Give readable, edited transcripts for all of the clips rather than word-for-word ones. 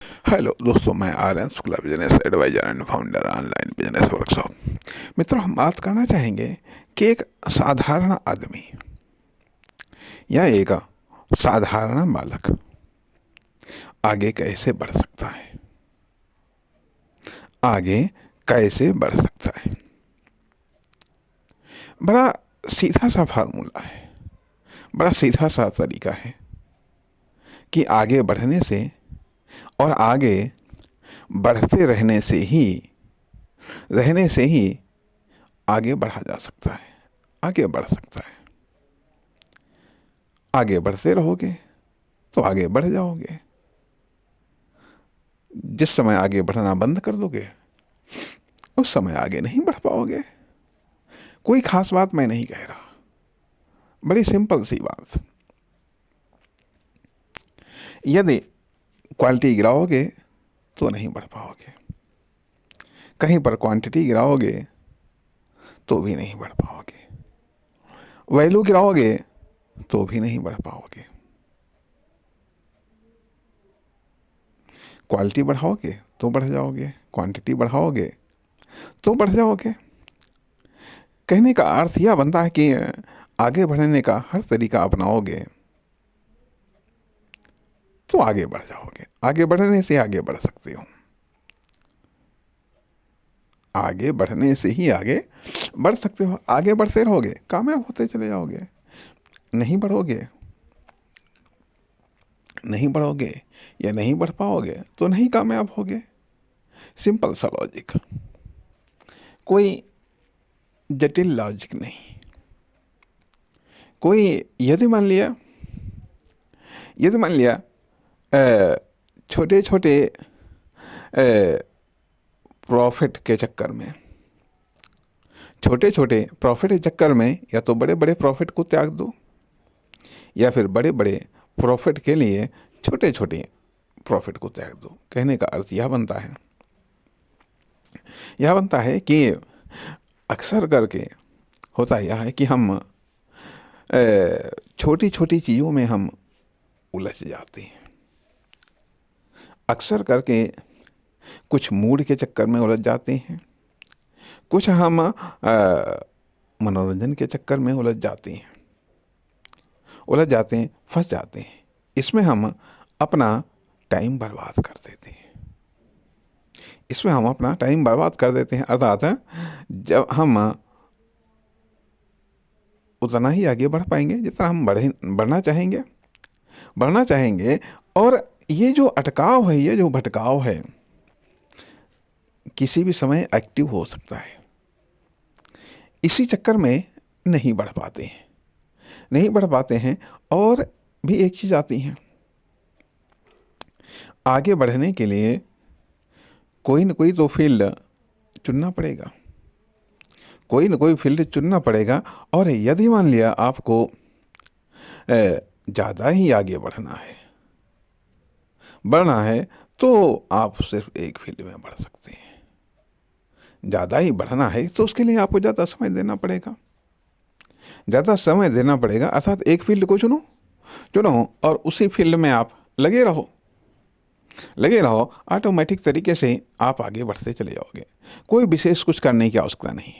Hello दोस्तों, मैं Aryan Shukla, business advisor and founder online business workshop. मित्रों, हम बात करना चाहेंगे कि एक साधारण आदमी या एक साधारण बालक आगे कैसे बढ़ सकता है। आगे कैसे बढ़ सकता है। बड़ा सीधा सा फार्मूला है, बड़ा सीधा सा तरीका है कि आगे बढ़ने से और आगे बढ़ते रहने से ही आगे बढ़ा जा सकता है, आगे बढ़ सकता है। आगे बढ़ते रहोगे तो आगे बढ़ जाओगे। जिस समय आगे बढ़ना बंद कर दोगे उस समय आगे नहीं बढ़ पाओगे। कोई खास बात मैं नहीं कह रहा, बड़ी सिंपल सी बात। यदि क्वालिटी गिराओगे तो नहीं बढ़ पाओगे, कहीं पर क्वांटिटी गिराओगे तो भी नहीं बढ़ पाओगे, वैल्यू गिराओगे तो भी नहीं बढ़ पाओगे। क्वालिटी बढ़ाओगे तो बढ़ जाओगे, क्वांटिटी बढ़ाओगे तो बढ़ जाओगे। कहने का अर्थ यह बनता है कि आगे बढ़ने का हर तरीका अपनाओगे तो आगे बढ़ जाओगे। आगे बढ़ने से आगे बढ़ सकते हो, आगे बढ़ने से ही आगे बढ़ सकते हो। आगे बढ़ते रहोगे, कामयाब होते चले जाओगे। नहीं बढ़ोगे, नहीं बढ़ोगे या नहीं बढ़ पाओगे तो नहीं कामयाब होगे। सिंपल सा लॉजिक, कोई जटिल लॉजिक नहीं। कोई यदि मान लिया छोटे छोटे प्रॉफिट के चक्कर में, छोटे छोटे प्रॉफिट के चक्कर में या तो बड़े बड़े प्रॉफिट को त्याग दो, या फिर बड़े बड़े प्रॉफिट के लिए छोटे छोटे प्रॉफिट को त्याग दो। कहने का अर्थ यह बनता है कि अक्सर करके होता यह है कि हम छोटी छोटी चीज़ों में हम उलझ जाते हैं। अक्सर करके कुछ मूड के चक्कर में उलझ जाते हैं, कुछ हम मनोरंजन के चक्कर में उलझ जाते हैं, फंस जाते हैं। इसमें हम अपना टाइम बर्बाद कर देते हैं। अर्थात जब हम उतना ही आगे बढ़ पाएंगे जितना हम बढ़ना चाहेंगे। और ये जो अटकाव है, ये जो भटकाव है, किसी भी समय एक्टिव हो सकता है। इसी चक्कर में नहीं बढ़ पाते हैं। और भी एक चीज़ आती है, आगे बढ़ने के लिए कोई न कोई तो फील्ड चुनना पड़ेगा। और यदि मान लिया आपको ज़्यादा ही आगे बढ़ना है तो आप सिर्फ एक फील्ड में बढ़ सकते हैं। ज़्यादा ही बढ़ना है तो उसके लिए आपको ज़्यादा समय देना पड़ेगा। अर्थात एक फील्ड को चुनो और उसी फील्ड में आप लगे रहो। ऑटोमेटिक तरीके से आप आगे बढ़ते चले जाओगे। कोई विशेष कुछ करने की आवश्यकता नहीं,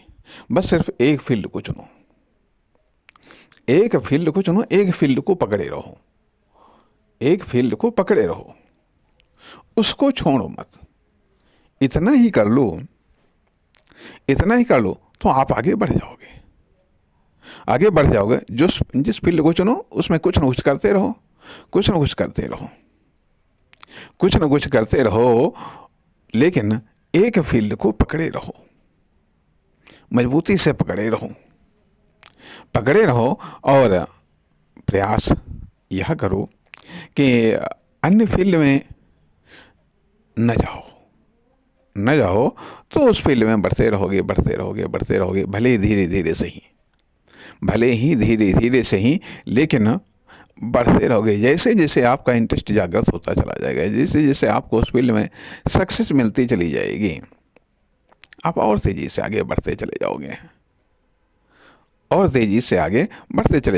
बस सिर्फ एक फील्ड को चुनो, एक फील्ड को पकड़े रहो, उसको छोड़ो मत। इतना ही कर लो तो आप आगे बढ़ जाओगे। जिस फील्ड को चुनो उसमें कुछ न कुछ करते रहो, लेकिन एक फील्ड को पकड़े रहो, मजबूती से पकड़े रहो। और प्रयास यह करो कि अन्य फील्ड में न जाओ तो उस फील्ड में बढ़ते रहोगे। भले ही धीरे धीरे से ही, लेकिन बढ़ते रहोगे। जैसे जैसे आपका इंटरेस्ट जागृत होता चला जाएगा, जैसे जैसे आपको उस फील्ड में सक्सेस मिलती चली जाएगी, आप और तेजी से आगे बढ़ते चले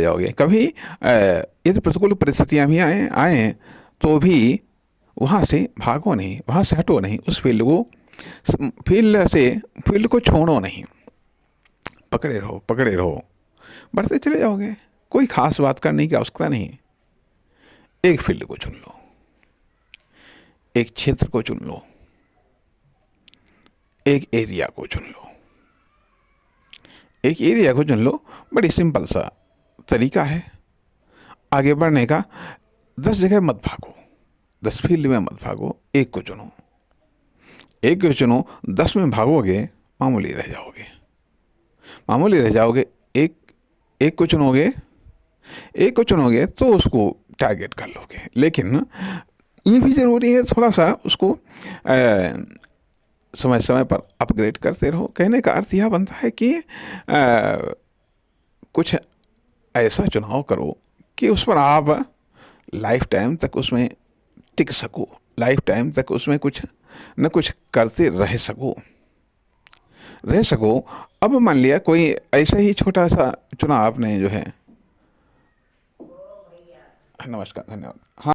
जाओगे। कभी यदि प्रतिकूल परिस्थितियां भी आए तो भी वहाँ से भागो नहीं, वहाँ से हटो नहीं, उस फील्ड को छोड़ो नहीं, पकड़े रहो पकड़े रहो, बढ़ते चले जाओगे। कोई खास बात करने की आवश्यकता नहीं। एक फील्ड को चुन लो, एक क्षेत्र को चुन लो, एक एरिया को चुन लो। एक एरिया को चुन लो, बड़ी सिंपल सा तरीका है आगे बढ़ने का। 10 जगह मत भागो, 10 फील्ड में मत भागो, एक को चुनो। एक को चुनो, 10 में भागोगे मामूली रह जाओगे, मामूली रह जाओगे। एक एक को चुनोगे, एक को चुनोगे तो उसको टारगेट कर लोगे। लेकिन ये भी ज़रूरी है थोड़ा सा उसको समय समय पर अपग्रेड करते रहो। कहने का अर्थ यह बनता है कि कुछ ऐसा चुनाव करो कि उस पर आप लाइफ टाइम तक उसमें टिक सको, लाइफ टाइम तक उसमें कुछ न कुछ करते रह सको। अब मान लिया कोई ऐसा ही छोटा सा चुनाव आपने जो है, नमस्कार, धन्यवाद। हाँ।